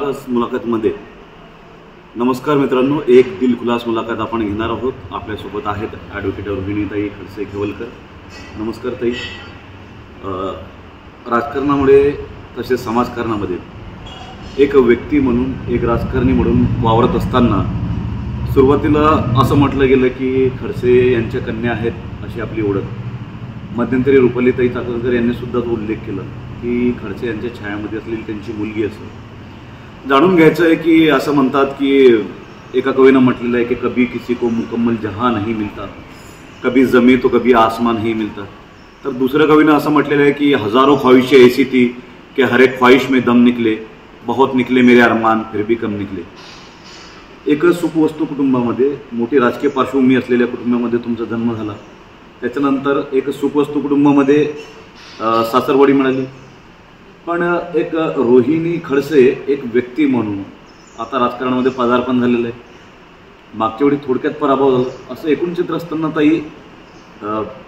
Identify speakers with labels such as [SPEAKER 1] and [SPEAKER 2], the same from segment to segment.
[SPEAKER 1] खुलास मुलाखतमध्ये नमस्कार मित्रांनो, एक दिलखुलास मुलाखत आपण घेणार आहोत. आपल्यासोबत आहेत ॲडव्होकेट रोहिणीताई खडसे खेवलकर. नमस्कार ताई. राजकारणामुळे तसेच समाजकारणामध्ये एक व्यक्ती म्हणून, एक राजकारणी म्हणून वावरत असताना सुरुवातीला असं म्हटलं गेलं की खडसे यांच्या कन्या आहेत अशी आपली ओळख. मध्यंतरी रुपालीताई चाकणकर यांनी सुद्धा तो उल्लेख केला की खडसे यांच्या छायामध्ये असलेली त्यांची मुलगी असेल. जाणून घ्यायचं आहे की असं म्हणतात की एका कवीनं म्हटलेलं आहे की कभी किसी को मुकम्मल जहां नहीं मिलता, कभी जमी तो कभी आसमान नहीं मिलता. तर दुसऱ्या कवीनं असं म्हटलेलं आहे की हजारों ख्वाहिशें ऐसी थी कि हर एक ख्वाहिश में दम निकले, बहुत निकले मेरे अरमान फिर भी कम निकले. एक सुखवस्तू कुटुंबामध्ये, मोठी राजकीय पार्श्वभूमी असलेल्या कुटुंबामध्ये तुमचा जन्म झाला. त्याच्यानंतर एक सुखवस्तू कुटुंबामध्ये सासरवाडी मिळाली. पण एक रोहिणी खडसे एक व्यक्ती म्हणून आता राजकारणामध्ये पदार्पण झालेलं आहे. मागच्या वेळी थोडक्यात पराभव झाला असं एकूण चित्र असताना ताई,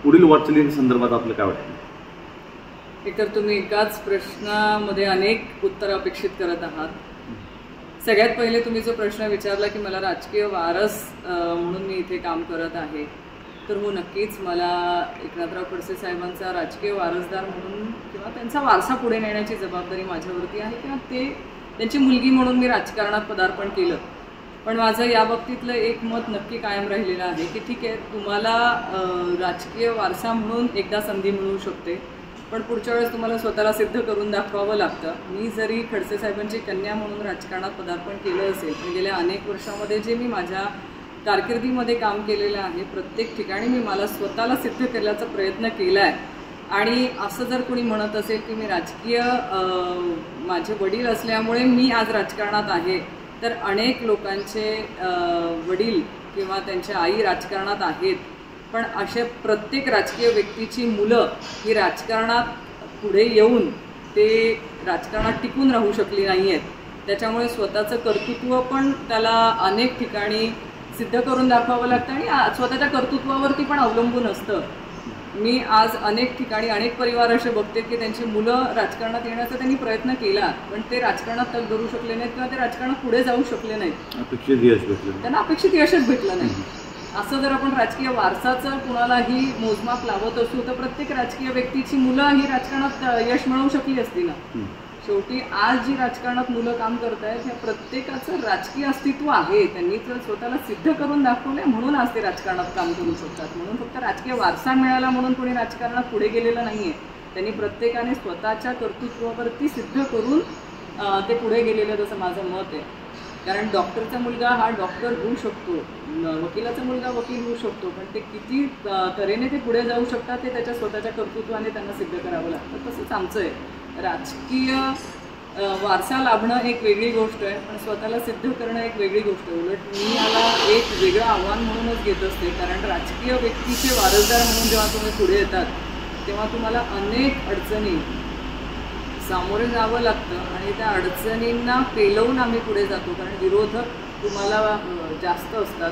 [SPEAKER 1] पुढील वाटचाली संदर्भात आपलं काय वाटतं?
[SPEAKER 2] एकतर तुम्ही एकाच प्रश्नामध्ये अनेक उत्तर अपेक्षित करत आहात. सगळ्यात पहिले तुम्ही जो प्रश्न विचारला की मला राजकीय वारस म्हणून मी इथे काम करत आहे, तर हो नक्कीच मला एकनाथराव खडसे साहेबांचा राजकीय वारसदार म्हणून किंवा त्यांचा वारसा पुढे नेण्याची जबाबदारी माझ्यावरती आहे किंवा त्यांची मुलगी म्हणून मी राजकारणात पदार्पण केलं. पण माझं या बाबतीतलं एक मत नक्की कायम राहिलेलं आहे की ठीक आहे, तुम्हाला राजकीय वारसा म्हणून एकदा संधी मिळू शकते, पण पुढच्या वेळेस तुम्हाला स्वतःला सिद्ध करून दाखवावं लागतं. मी जरी खडसे साहेबांची कन्या म्हणून राजकारणात पदार्पण केलं असेल, पण गेल्या अनेक वर्षामध्ये जे मी माझ्या कारकिर्दीमध्ये काम केलेलं आहे, प्रत्येक ठिकाणी मी मला स्वतःला सिद्ध करण्याचा प्रयत्न केला आहे. आणि असं जर कोणी म्हणत असेल की मी राजकीय माझे वडील असल्यामुळे मी आज राजकारणात आहे, तर अनेक लोकांचे वडील किंवा त्यांच्या आई राजकारणात आहेत, पण अशा प्रत्येक राजकीय व्यक्तीची मुलं ही राजकारणात पुढे येऊन ते राजकारणात टिकून राहू शकली नाही आहेत. त्याच्यामुळे स्वतःचं कर्तृत्व पण त्याला अनेक ठिकाणी सिद्ध करून दाखवावं लागतं आणि स्वतःच्या कर्तृत्वावरती पण अवलंबून असतं. मी आज अनेक ठिकाणी अनेक परिवार असे बघते की त्यांची मुलं राजकारणात येण्याचा त्यांनी प्रयत्न केला, पण ते राजकारणात तग धरू शकले नाहीत किंवा ते राजकारणात पुढे जाऊ शकले नाहीत. त्यांना अपेक्षित यशच भेटलं नाही. असं जर आपण राजकीय वारसाचं कुणालाही मोजमाप लावत असू, तर प्रत्येक राजकीय व्यक्तीची मुलं ही राजकारणात यश मिळवू शकली असती ना. शेवटी आज जी राजकारणात मुलं काम करत आहेत, ह्या प्रत्येकाचं राजकीय अस्तित्व आहे. त्यांनी तर स्वतःला सिद्ध करून दाखवलंय म्हणून आज ते राजकारणात काम करू शकतात. म्हणून फक्त राजकीय वारसा मिळाला म्हणून कोणी राजकारणात पुढे गेलेलं नाहीये. त्यांनी प्रत्येकाने स्वतःच्या कर्तृत्वावरती सिद्ध करून ते पुढे गेलेलं, जसं माझं मत आहे. कारण डॉक्टरचा मुलगा हा डॉक्टर होऊ शकतो, वकिलाचा मुलगा वकील होऊ शकतो, पण ते किती तऱ्हेने ते पुढे जाऊ शकतात ते त्याच्या स्वतःच्या कर्तृत्वाने त्यांना सिद्ध करावं लागतं. तसंच आमचं आहे. राजकीय वारसा लाभणं एक वेगळी गोष्ट आहे, पण स्वतःला सिद्ध करणं एक वेगळी गोष्ट आहे. उलट मी याला एक वेगळं आव्हान म्हणूनच घेत असते. कारण राजकीय व्यक्तीचे वारसदार म्हणून जेव्हा तुम्ही पुढे येतात, तेव्हा तुम्हाला अनेक अडचणी सामोरे जावं लागतं आणि त्या अडचणींना पेलवून आम्ही पुढे जातो. कारण विरोधक तुम्हाला जास्त असतात.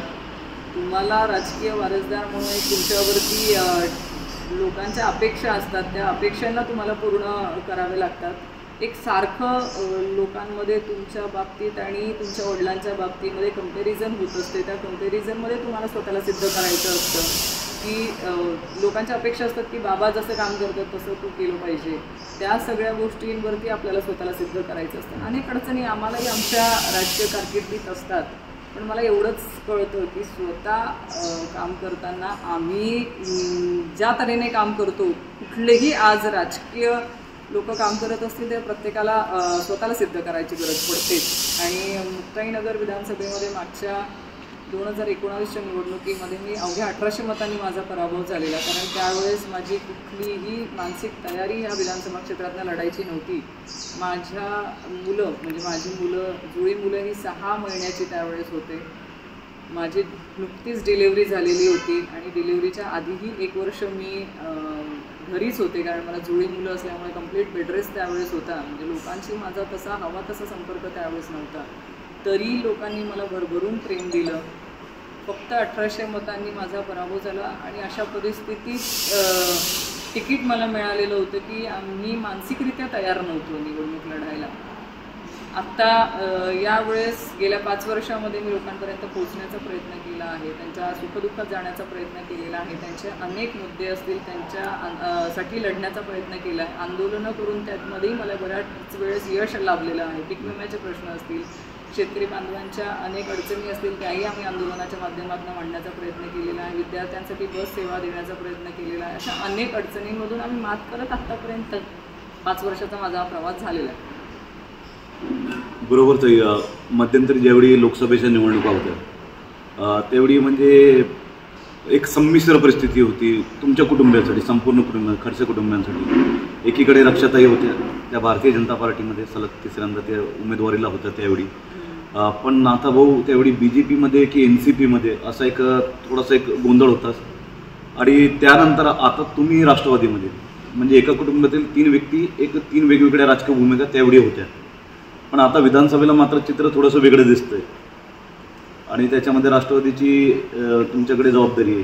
[SPEAKER 2] तुम्हाला राजकीय वारसदार म्हणून तुमच्यावरती लोकांच्या अपेक्षा असतात, त्या अपेक्षांना तुम्हाला पूर्ण करावे लागतात. एक सारखं लोकांमध्ये तुमच्या बाबतीत आणि तुमच्या वडिलांच्या बाबतीमध्ये कंपॅरिझन होत असते. त्या कंपॅरिझनमध्ये तुम्हाला स्वतःला सिद्ध करायचं असतं की लोकांच्या अपेक्षा असतात की बाबा जसं काम करतात तसं तू केलं पाहिजे. त्या सगळ्या गोष्टींवरती आपल्याला स्वतःला सिद्ध करायचं असतं. अनेक अडचणी आम्हालाही आमच्या राजकीय कारकिर्दीत असतात, पण मला एवढंच कळतं की स्वतः काम करताना आम्ही ज्या तऱ्हेने काम करतो, कुठलेही आज राजकीय लोक काम करत असतील तर प्रत्येकाला स्वतःला सिद्ध करायची गरज पडतेच. आणि मुक्ताईनगर विधानसभेमध्ये मागच्या 2019च्या निवडणुकीमध्ये मी अवघ्या 1800 मतांनी माझा पराभव झालेला. कारण त्यावेळेस माझी कुठलीही मानसिक तयारी या विधानसभा क्षेत्रातनं लढायची नव्हती. माझ्या मुलं म्हणजे माझी मुलं, जुळी मुलं ही 6 महिन्याची त्यावेळेस होते. माझी नुकतीच डिलिव्हरी झालेली होती आणि डिलिव्हरीच्या आधीही 1 वर्ष मी घरीच होते, कारण मला जुळी मुलं असल्यामुळे कंप्लीट बेडरेस्ट त्यावेळेस होता. म्हणजे लोकांशी माझा तसा हवा तसा संपर्क त्यावेळेस नव्हता. तरी लोकांनी मला भरभरून प्रेम दिलं. फक्त 1800 मतांनी माझा पराभव झाला आणि अशा परिस्थितीत तिकीट मला मिळालेलं होतं की आम्ही मानसिकरित्या तयार नव्हतो निवडणूक लढायला. आत्ता यावेळेस गेल्या 5 वर्षामध्ये मी लोकांपर्यंत पोहोचण्याचा प्रयत्न केला आहे, त्यांच्या सुखदुःखात जाण्याचा प्रयत्न केलेला आहे, त्यांचे अनेक मुद्दे असतील त्यांच्या साठी लढण्याचा प्रयत्न केला आहे, आंदोलनं करून त्यामध्येही मला बऱ्याच वेळेस यश लाभलेलं आहे. पीक विम्याचे प्रश्न असतील, शेतकरी बांधवांच्या अनेक अडचणी असतील त्याही आम्ही आंदोलनाच्या माध्यमातून मांडण्याचा प्रयत्न केलेला आहे, विद्यार्थ्यांसाठी बस सेवा देण्याचा प्रयत्न केलेला आहे. अशा अनेक अडचणींमधून आम्ही मात करत आत्तापर्यंत 5 वर्षाचा माझा हा प्रवास झालेला आहे.
[SPEAKER 1] बरोबरच आहे. मध्यंतरी ज्यावेळी लोकसभेच्या निवडणुका होत्या त्यावेळी म्हणजे एक संमिश्र परिस्थिती होती तुमच्या कुटुंबियांसाठी, संपूर्ण कुटुंब, खडसे कुटुंबियांसाठी. एकीकडे रक्षाताई होत्या, त्या भारतीय जनता पार्टीमध्ये सलग 3ऱ्यांदा त्या उमेदवारीला होत्या त्यावेळी. पण नाथाभाऊ त्यावेळी BJPमध्ये की NCPमध्ये असा एक थोडासा एक गोंधळ होता. आणि त्यानंतर आता तुम्ही राष्ट्रवादीमध्ये, म्हणजे एका कुटुंबातील 3 व्यक्ती, 3 वेगवेगळ्या राजकीय भूमिका त्यावेळी होत्या. पण आता विधानसभेला मात्र चित्र थोडंसं वेगळं दिसतंय आणि त्याच्यामध्ये राष्ट्रवादीची तुमच्याकडे जबाबदारी आहे.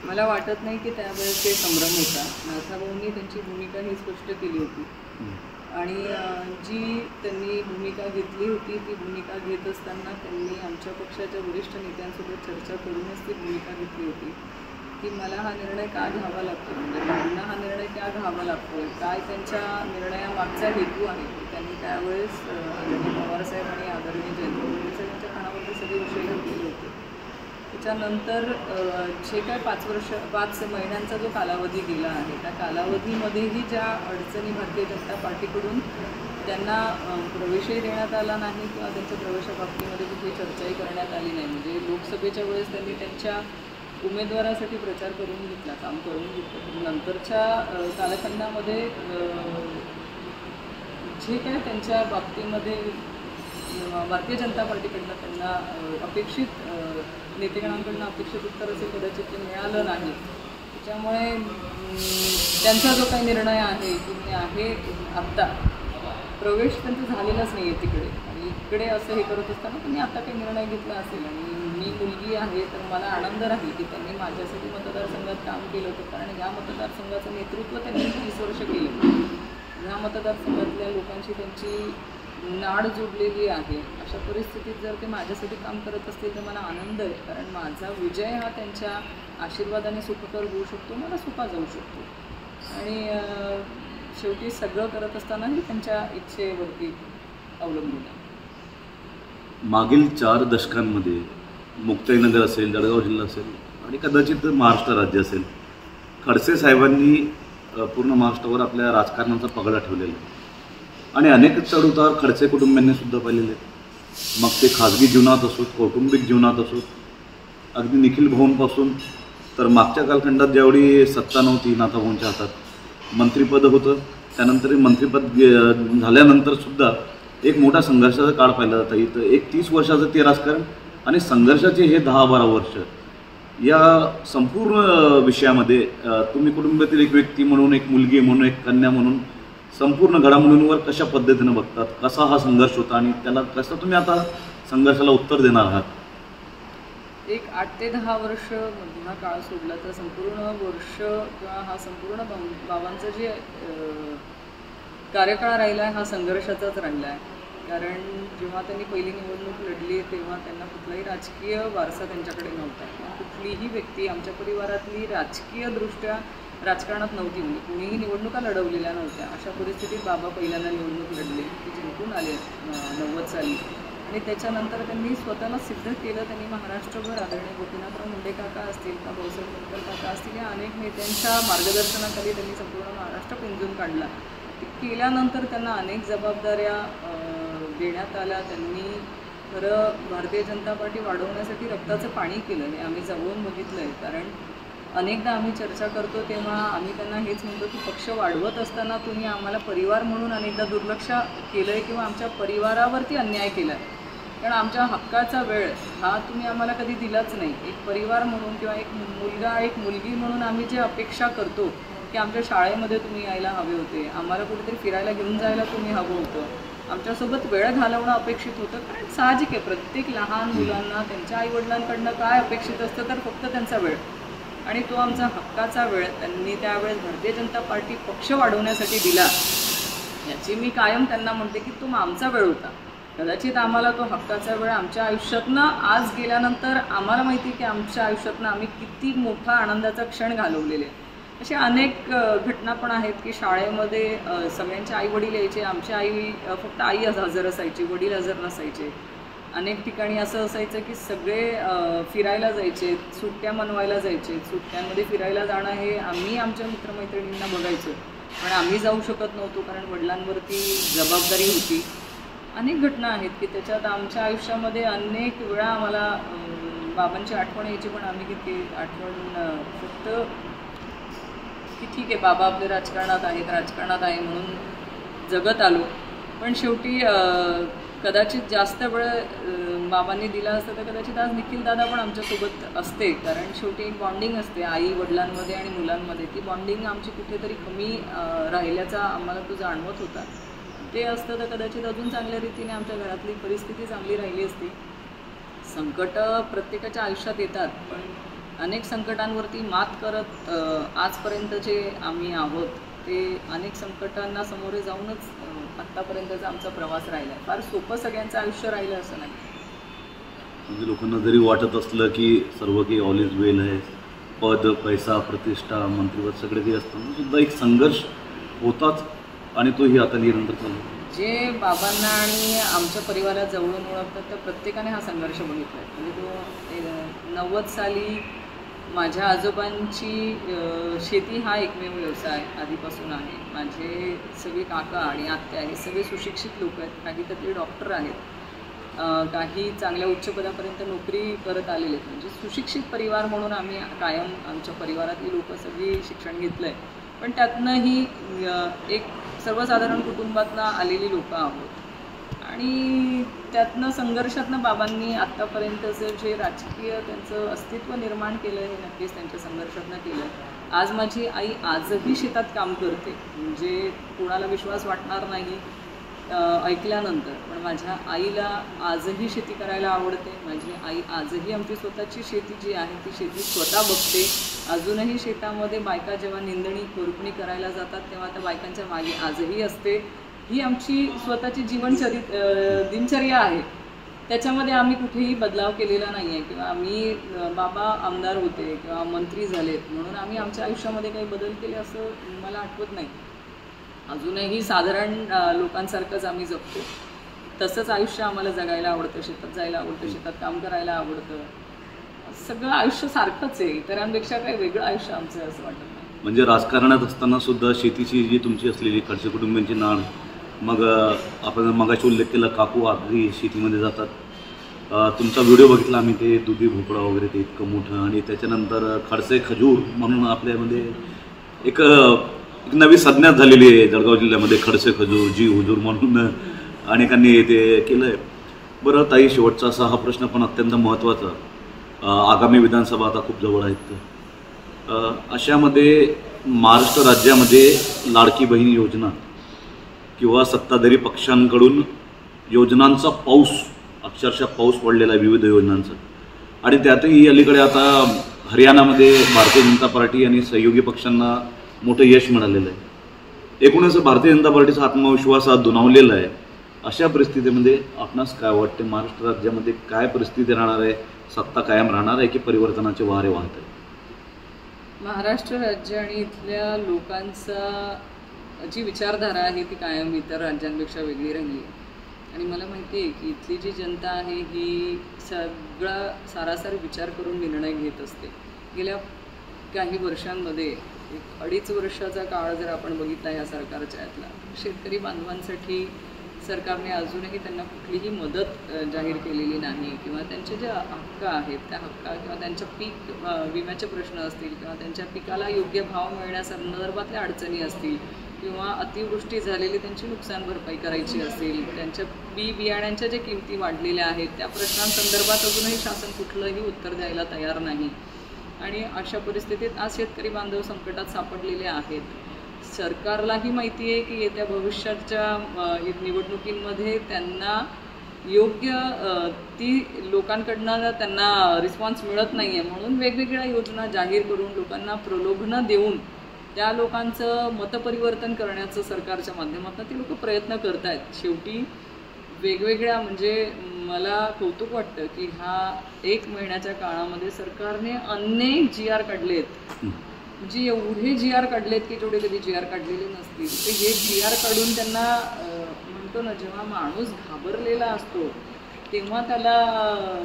[SPEAKER 2] मला वाटत नाही की त्यावेळेस ते संभ्रम होता. नाथाभाऊंनी त्यांची भूमिका ही स्पष्ट केली होती आणि जी त्यांनी भूमिका घेतली होती ती भूमिका घेत असताना त्यांनी आमच्या पक्षाच्या वरिष्ठ नेत्यांसोबत चर्चा करूनच ती भूमिका घेतली होती की मला हा निर्णय का घ्यावा लागतो, म्हणजे त्यांना हा निर्णय का घ्यावा लागतो, काय त्यांच्या निर्णयामागचा हेतू आहे. त्यांनी त्यावेळेस आदरणीय पवारसाहेब आणि आदरणीय जयंत साहेबांच्या कानावरती सगळे विषय घेतलेले होते. त्याच्यानंतर जे काय 5 महिन्यांचा जो कालावधी गेला आहे त्या कालावधीमध्येही ज्या अडचणी भारतीय जनता पार्टीकडून त्यांना प्रवेशही देण्यात आला नाही किंवा त्यांच्या प्रवेशाबाबतीमध्ये कुठे चर्चाही करण्यात आली नाही. म्हणजे लोकसभेच्या वेळेस त्यांनी त्यांच्या उमेदवारासाठी प्रचार करून घेतला, काम करून घेतलं. नंतरच्या कालखंडामध्ये जे काय त्यांच्या बाबतीमध्ये भारतीय जनता पार्टीकडनं त्यांना अपेक्षित नेतेगणांकडनं अपेक्षित उत्तर असे कदाचित ते मिळालं नाही. त्याच्यामुळे त्यांचा जो काही निर्णय आहे की मी आहे आत्ता, प्रवेश त्यांचा झालेलाच नाही आहे तिकडे आणि इकडे असं हे करत असताना त्यांनी आता काही निर्णय घेतला असेल. आणि मी मुलगी आहे तर मला आनंद राहील की त्यांनी माझ्यासाठी मतदारसंघात काम केलं होतं, कारण या मतदारसंघाचं नेतृत्व त्यांनी 30 वर्ष केलं. ह्या मतदारसंघातल्या लोकांची त्यांची नाड जोडलेली आहे. अशा परिस्थितीत जर ते माझ्यासाठी काम करत असतील तर मला आनंद आहे, कारण माझा विजय हा त्यांच्या आशीर्वादाने सुखकर होऊ शकतो, मला सुखा जाऊ शकतो. आणि शेवटी सगळं करत असतानाही त्यांच्या इच्छेवरती अवलंबून आहे.
[SPEAKER 1] मागील 4 दशकांमध्ये मुक्ताईनगर असेल, जळगाव जिल्हा असेल आणि कदाचित महाराष्ट्र राज्य असेल, खडसे साहेबांनी पूर्ण महाराष्ट्रावर आपल्या राजकारणाचा पगडा ठेवलेला आहे आणि अनेक चढउतार खडसे कुटुंबियांनी सुद्धा पाहिलेले आहेत. मग ते खाजगी जीवनात असोत, कौटुंबिक जीवनात असोत, अगदी निखिल भाऊंपासून तर मागच्या कालखंडात ज्यावेळी सत्ता नव्हती नाथाभाऊंच्या हातात, मंत्रिपद होतं, त्यानंतर मंत्रिपद झाल्यानंतर सुद्धा एक मोठा संघर्षाचा काळ पाहिला जाता. इथं एक 30 वर्षाचं ते राजकारण आणि संघर्षाचे हे 10-12 वर्ष. या संपूर्ण विषयामध्ये तुम्ही कुटुंबातील एक व्यक्ती म्हणून, एक मुलगी म्हणून, एक कन्या म्हणून संपूर्ण घडामोडींवर कशा पद्धतीनं बघतात, कसा हा संघर्ष होता आणि त्याला कसं तुम्ही आता संघर्षाला उत्तर देणार आहात?
[SPEAKER 2] एक 8 ते 10 वर्ष मध्ये हा काळ सोडला तर संपूर्ण वर्ष किंवा हा संपूर्ण बाबांचा जे कार्यकाळ राहिला आहे हा संघर्षाचाच राहिला आहे. कारण जेव्हा त्यांनी पहिली निवडणूक लढली तेव्हा त्यांना कुठलाही राजकीय वारसा त्यांच्याकडे नव्हता किंवा कुठलीही व्यक्ती आमच्या परिवारातली राजकीयदृष्ट्या राजकारणात नव्हती, म्हणजे कुणीही निवडणुका लढवलेल्या नव्हत्या. अशा परिस्थितीत बाबा पहिल्यांदा निवडणूक लढले, ती जिंकून आले 90 साली आणि त्याच्यानंतर त्यांनी स्वतःला सिद्ध केलं. त्यांनी महाराष्ट्रभर आदरणीय गोपीनाथराव मुंडे काका असतील का भाऊसाहेब मुंडकर काका असतील या अनेक नेत्यांच्या मार्गदर्शनाखाली त्यांनी संपूर्ण महाराष्ट्र पिंजून काढला. ते केल्यानंतर त्यांना अनेक जबाबदाऱ्या देण्यात आल्या. त्यांनी खरं भारतीय जनता पार्टी वाढवण्यासाठी रक्ताचं पाणी केलं हे आम्ही जवळून बघितलं आहे. कारण अनेकदा आम्ही चर्चा करतो तेव्हा आम्ही त्यांना हेच म्हणतो की पक्ष वाढवत असताना तुम्ही आम्हाला परिवार म्हणून अनेकदा दुर्लक्ष केलं आहे किंवा आमच्या परिवारावरती अन्याय केला आहे. कारण आमच्या हक्काचा वेळ हा तुम्ही आम्हाला कधी दिलाच नाही. एक परिवार म्हणून किंवा एक मुलगा एक मुलगी म्हणून आम्ही जे अपेक्षा करतो की आमच्या शाळेमध्ये तुम्ही यायला हवे होते, आम्हाला कुठेतरी फिरायला घेऊन जायला तुम्ही हवं होतं, आमच्यासोबत वेळ घालवणं अपेक्षित होतं. कारण साहजिक आहे प्रत्येक लहान मुलांना त्यांच्या आईवडिलांकडनं काय अपेक्षित असतं तर फक्त त्यांचा वेळ आणि तो आमचा हक्काचा वेळ त्यांनी त्यावेळेस भारतीय जनता पार्टी पक्ष वाढवण्यासाठी दिला. याची मी कायम त्यांना म्हणते की तो आमचा वेळ होता. कदाचित आम्हाला तो हक्काचा वेळ आमच्या आयुष्यातनं आज गेल्यानंतर आम्हाला माहिती आहे की आमच्या आयुष्यातनं आम्ही किती मोठा आनंदाचा क्षण घालवलेले. अशा अनेक घटना पण आहेत की शाळेमध्ये सगळ्यांचे आई वडील यायचे, आमची आई फक्त आई हजर असायची, वडील हजर नसायचे. अनेक ठिकाणी असं असायचं की सगळे फिरायला जायचे, सुट्ट्या मनवायला जायचे. सुट्ट्यांमध्ये फिरायला जाणं हे आम्ही आमच्या मित्रमैत्रिणींना बघायचो, पण आम्ही जाऊ शकत नव्हतो कारण वडिलांवरती जबाबदारी होती. अनेक घटना आहेत की त्याच्यात आमच्या आयुष्यामध्ये अनेक वेळा आम्हाला बाबांची आठवण यायची, पण आम्ही किती आठवण फक्त की ठीक आहे बाबा आपले राजकारणात आहे म्हणून जगत आलो. पण शेवटी कदाचित जास्त वेळ बाबांनी दिला असतं तर कदाचित आज निखिल दादा पण आमच्यासोबत असते, कारण शेवटी एक बॉन्डिंग असते आई वडिलांमध्ये आणि मुलांमध्ये. ती बॉन्डिंग आमची कुठेतरी कमी राहिल्याचा आम्हाला तो जाणवत होता. ते असतं तर कदाचित अजून चांगल्या रीतीने आमच्या घरातली परिस्थिती चांगली राहिली असती. संकट प्रत्येकाच्या आयुष्यात येतात, पण अनेक संकटांवरती मात करत आजपर्यंत जे आम्ही आहोत ते अनेक संकटांना सामोरे जाऊनच आत्तापर्यंतचा आमचा प्रवास राहिला आहे. फार सोपं सगळ्यांचं आयुष्य राहिलं असं नाही.
[SPEAKER 1] म्हणजे लोकांना जरी वाटत असलं की सर्व काही ऑल इज वेल आहे, पद पैसा प्रतिष्ठा मंत्रिपद सगळे काही असताना सुद्धा एक संघर्ष होताच, आणि तोही आता निरंतर चालू.
[SPEAKER 2] जे बाबांना आणि आमच्या परिवारात जवळून ओळखतात त्या प्रत्येकाने हा संघर्ष बघितला आहे. म्हणजे तो 90 साली माझ्या आजोबांची शेती हा एकमेव व्यवसाय आधीपासून आहे. माझे सगळे काका आणि आत्या हे सगळे सुशिक्षित लोक आहेत. काही त्यातले डॉक्टर आहेत, काही चांगल्या उच्च पदापर्यंत नोकरी करत आलेले आहेत. म्हणजे सुशिक्षित परिवार म्हणून आम्ही कायम आमच्या परिवारातली लोकं सगळी शिक्षण घेतलं आहे, पण त्यातनंही एक सर्वसाधारण कुटुंबातनं आलेली लोकं आहोत. आणि त्यातनं संघर्षातनं बाबांनी आत्तापर्यंतचं जे राजकीय त्यांचं अस्तित्व निर्माण केलं हे नक्कीच त्यांच्या संघर्षातनं केलं. आज माझी आई आजही शेतात काम करते, म्हणजे कोणाला विश्वास वाटणार नाही ऐकल्यानंतर, पण माझ्या आईला आजही शेती करायला आवडते. माझी आई आजही आमची स्वतःची शेती जी आहे ती शेती स्वतः बघते. अजूनही शेतामध्ये बायका जेव्हा निंदणी खुरपणी करायला जातात तेव्हा त्या बायकांच्या मागे आजही असते. ही आमची स्वतःची दिनचर्या आहे. त्याच्यामध्ये आम्ही कुठेही बदलाव केलेला नाही आहे, किंवा आम्ही बाबा आमदार होते किंवा मंत्री झालेत म्हणून आम्ही आमच्या आयुष्यामध्ये काही बदल केले असं मला आठवत नाही. अजूनही साधारण लोकांसारखंच आम्ही जगतो. तसंच आयुष्य आम्हाला जगायला आवडतं, शेतात जायला आवडतं, शेतात काम करायला आवडतं. सगळं आयुष्य सारखंच आहे, इतरांपेक्षा काही वेगळं आयुष्य आमचं असं वाटत नाही.
[SPEAKER 1] म्हणजे राजकारणात असताना सुद्धा शेतीची जी तुमची असलेली खडसे कुटुंबियांची नाळ, मग आपण मगाशी उल्लेख केला काकू आधी शेतीमध्ये जातात. तुमचा व्हिडिओ बघितला आम्ही, ते दुधी भोपळा वगैरे ते इतकं मोठं, आणि त्याच्यानंतर खडसे खजूर म्हणून आपल्यामध्ये एक नवी संज्ञा झालेली आहे जळगाव जिल्ह्यामध्ये, खडसे खजूर जी हुजूर म्हणून अनेकांनी ते केलं आहे. बरं ताई, शेवटचा असा हा प्रश्न पण अत्यंत महत्त्वाचा. आगामी विधानसभा आता खूप जवळ आहेत. अशामध्ये महाराष्ट्र राज्यामध्ये लाडकी बहीण योजना किंवा सत्ताधारी पक्षांकडून योजनांचा पाऊस, अक्षरशः पाऊस पडलेला आहे विविध योजनांचा, आणि त्यातही अलीकडे आता हरियाणामध्ये भारतीय जनता पार्टी आणि सहयोगी पक्षांना मोठं यश मिळालेलं आहे. एकूणच भारतीय जनता पार्टीचा आत्मविश्वास हा दुणावलेला आहे. अशा परिस्थितीमध्ये आपणास काय वाटते, महाराष्ट्र राज्यामध्ये काय परिस्थिती राहणार आहे? सत्ता कायम राहणार आहे की परिवर्तनाचे वारे वाहत आहे?
[SPEAKER 2] महाराष्ट्र राज्य आणि इथल्या लोकांचा जी विचारधारा आहे ती कायम इतर राज्यांपेक्षा वेगळी राहिली आहे. आणि मला माहिती आहे की इथली जी जनता आहे ही सगळा सारासार विचार करून निर्णय घेत असते. गेल्या काही वर्षांमध्ये 2.5 वर्षाचा काळ जर आपण बघितला या सरकारच्या यातला, शेतकरी बांधवांसाठी सरकारने अजूनही त्यांना कुठलीही मदत जाहीर केलेली नाही, किंवा त्यांचे जे हक्क आहेत त्या हक्का किंवा त्यांच्या पीक विम्याचे प्रश्न असतील, किंवा त्यांच्या पिकाला योग्य भाव मिळण्यासंदर्भातल्या अडचणी असतील, किंवा अतिवृष्टी झालेली त्यांची नुकसान भरपाई करायची असेल, त्यांच्या बियाण्यांच्या ज्या किमती वाढलेल्या आहेत त्या प्रश्नांसंदर्भात अजूनही शासन कुठलंही उत्तर द्यायला तयार नाही. आणि अशा परिस्थितीत आज शेतकरी बांधव संकटात सापडलेले आहेत. सरकारलाही माहिती आहे की येत्या भविष्याच्या निवडणुकींमध्ये त्यांना योग्य ती लोकांकडनं त्यांना रिस्पॉन्स मिळत नाही आहे, म्हणून वेगवेगळ्या योजना जाहीर करून लोकांना प्रलोभनं देऊन त्या लोकांचं मतपरिवर्तन करण्याचं सरकारच्या माध्यमातून ते लोक प्रयत्न करत आहेत. शेवटी वेगवेगळ्या म्हणजे मला कौतुक वाटतं की ह्या 1 महिन्याच्या काळामध्ये सरकारने अनेक GR काढलेत, म्हणजे एवढे GR काढलेत की जेवढे कधी GR काढलेले नसतील. ते हे GR काढून त्यांना म्हणतो ना, जेव्हा माणूस घाबरलेला असतो तेव्हा त्याला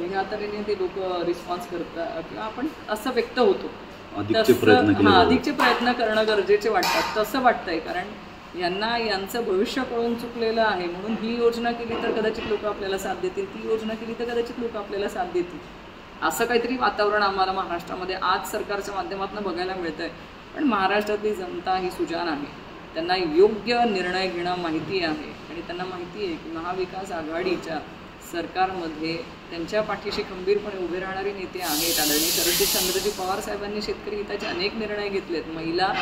[SPEAKER 2] ह्या तऱ्हेने ते लोक रिस्पॉन्स करतात किंवा आपण असं व्यक्त होतो.
[SPEAKER 1] अधिकचे
[SPEAKER 2] प्रयत्न करणं गरजेचे वाटतात. तसं वाटतंय कारण यांना यांचं भविष्य कळून चुकलेलं आहे म्हणून ही योजना केली तर कदाचित लोक आपल्याला साथ देतील, ती योजना केली तर कदाचित लोक आपल्याला साथ देतील, असं काहीतरी वातावरण आम्हाला महाराष्ट्रामध्ये आज सरकारच्या माध्यमातून बघायला मिळतंय. पण महाराष्ट्रातली जनता ही सुजाण आहे, त्यांना योग्य निर्णय घेणं माहिती आहे आणि त्यांना माहिती आहे की महाविकास आघाडीच्या सरकारमध्ये त्यांच्या पाठीशी खंबीरपणे उभे राहणारे नेते आहेत. आदरणीय शरदचंद्रजी पवार साहेबांनी शेतकरी हिताचे अनेक निर्णय घेतलेत, महिला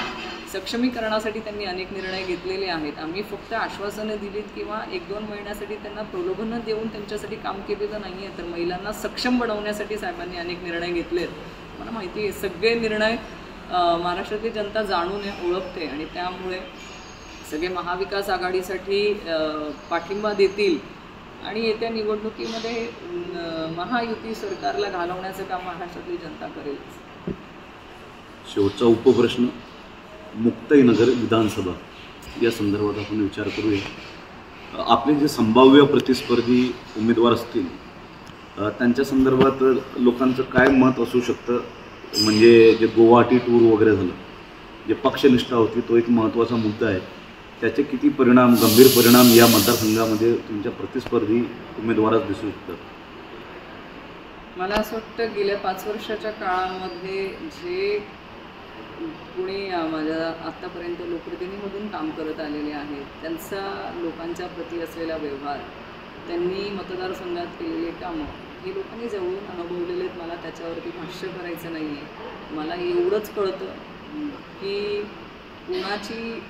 [SPEAKER 2] सक्षमीकरणासाठी त्यांनी अनेक निर्णय घेतलेले आहेत. आम्ही फक्त आश्वासनं दिलीत किंवा 1-2 महिन्यासाठी त्यांना प्रलोभनं देऊन त्यांच्यासाठी काम केलेलं नाही आहे, तर महिलांना सक्षम बनवण्यासाठी साहेबांनी अनेक निर्णय घेतलेत. मला माहिती आहे सगळे निर्णय महाराष्ट्रातली जनता जाणून ओळखते आणि त्यामुळे सगळे महाविकास आघाडीसाठी पाठिंबा देतील आणि येत्या निवडणुकीमध्ये महायुती सरकारला घालवण्याचं काम महाराष्ट्रातली जनता करेल.
[SPEAKER 1] शेवटचा उपप्रश्न, मुक्ताईनगर विधानसभा या संदर्भात आपण विचार करूया. आपले जे संभाव्य प्रतिस्पर्धी उमेदवार असतील त्यांच्या संदर्भात लोकांचं काय मत असू शकतं? म्हणजे जे गुवाहाटी टूर वगैरे झालं, जे पक्षनिष्ठा होती तो एक महत्त्वाचा मुद्दा आहे. त्याचे किती परिणाम, गंभीर परिणाम या मतदारसंघामध्ये तुमच्या प्रतिस्पर्धी उमेदवारास दिसू शकतात?
[SPEAKER 2] मला असं वाटतं गेल्या 5 वर्षाच्या काळामध्ये जे कुणी माझ्या आत्तापर्यंत लोकप्रतिनिधीमधून काम करत आलेले आहेत त्यांचा लोकांच्या प्रती असलेला व्यवहार, त्यांनी मतदारसंघात केलेले कामं हे लोकांनी जवळून अनुभवलेले आहेत. मला त्याच्यावरती भाष्य करायचं नाही आहे. मला एवढंच कळतं की कुणाची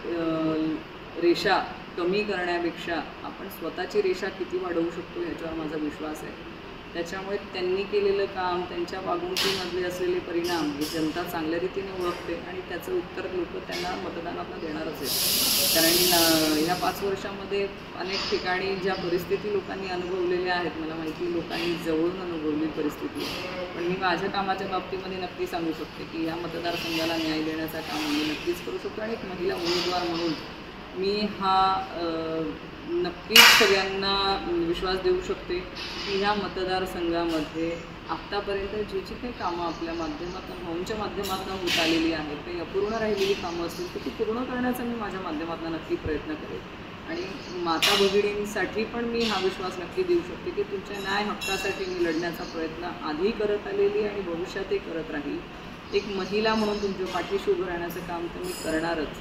[SPEAKER 2] रेषा कमी करण्यापेक्षा आपण स्वतःची रेषा किती वाढवू शकतो ह्याच्यावर माझा विश्वास आहे. त्याच्यामुळे त्यांनी केलेलं काम, त्यांच्या वागणुकीमधले असलेले परिणाम हे जनता चांगल्या रीतीने ओळखते आणि त्याचं उत्तर लोक त्यांना मतदानातून देणारच आहे. कारण ह्या 5 वर्षामध्ये अनेक ठिकाणी ज्या परिस्थिती लोकांनी अनुभवलेल्या आहेत, मला माहिती लोकांनी जवळून अनुभवली परिस्थिती, पण मी माझ्या कामाच्या बाबतीमध्ये नक्की सांगू शकते की या मतदारसंघाला न्याय देण्याचं काम आम्ही नक्कीच करू शकतो. आणि एक महिला उमेदवार म्हणून मी हा नक्कीच सगळ्यांना विश्वास देऊ शकते की ह्या मतदारसंघामध्ये आत्तापर्यंत जी जी काही कामं आपल्या माध्यमातून भाऊंच्या माध्यमातून होत आलेली आहेत, काही अपूर्ण राहिलेली कामं असतील तर ती पूर्ण करण्याचा मी माझ्या माध्यमातून नक्की प्रयत्न करेन. आणि माता भगिनींसाठी पण मी हा विश्वास नक्की देऊ शकते की तुमच्या न्याय हक्कासाठी मी लढण्याचा प्रयत्न आधी करत आलेली आणि भविष्यातही करत राहील. एक महिला म्हणून तुमच्या पाठीशी उभं राहण्याचं काम तर मी करणारच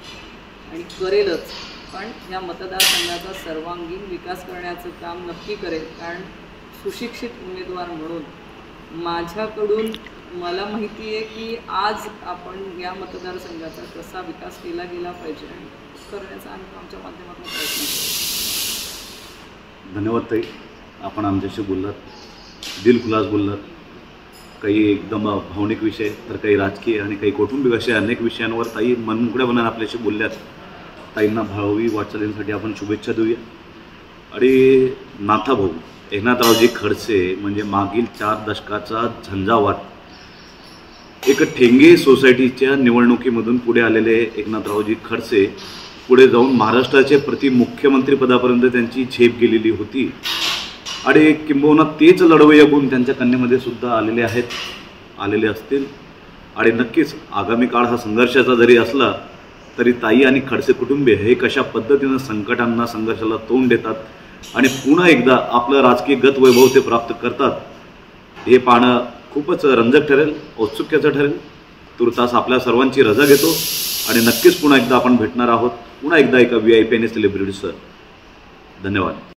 [SPEAKER 2] आणि करेलच, पण या मतदारसंघाचा सर्वांगीण विकास करण्याचं काम नक्की करेल. कारण सुशिक्षित उमेदवार म्हणून माझ्याकडून मला माहिती आहे की आज आपण या मतदारसंघाचा कसा विकास केला गेला पाहिजे आणि करण्याचा आम्ही आमच्या माध्यमातून प्रयत्न करू.
[SPEAKER 1] धन्यवाद ताई, आपण आमच्याशी बोललात, दिलखुलास बोललात. काही एकदम भावनिक विषय तर काही राजकीय आणि काही कौटुंबिक असे अनेक विषयांवर ताई मनमोकळ्यापणाने आपल्याशी बोलल्यात. ताईंना भावी वाटचालींसाठी आपण शुभेच्छा देऊया. आणि नाथाभाऊ एकनाथरावजी खडसे म्हणजे मागील 4 दशकाचा झंझावात, एक ठेंगे सोसायटीच्या निवडणुकीमधून पुढे आलेले एकनाथरावजी खडसे पुढे जाऊन महाराष्ट्राचे मुख्यमंत्रीपदापर्यंत त्यांची झेप गेलेली होती आणि किंबहुना तेच लढवय्या गुण त्यांच्या कन्येमध्ये सुद्धा आलेले असतील. आणि नक्कीच आगामी काळ हा संघर्षाचा जरी असला तरी ताई आणि खडसे कुटुंबीय हे कशा पद्धतीनं संकटांना, संघर्षाला तोंड देतात आणि पुन्हा एकदा आपलं राजकीय गतवैभव ते प्राप्त करतात, हे पाहणं खूपच रंजक ठरेल, औत्सुक्याचं ठरेल. तुर्तास आपल्या सर्वांची रजा घेतो आणि नक्कीच पुन्हा एकदा आपण भेटणार आहोत, पुन्हा एकदा एका VIP आणि सेलिब्रिटीसह. धन्यवाद.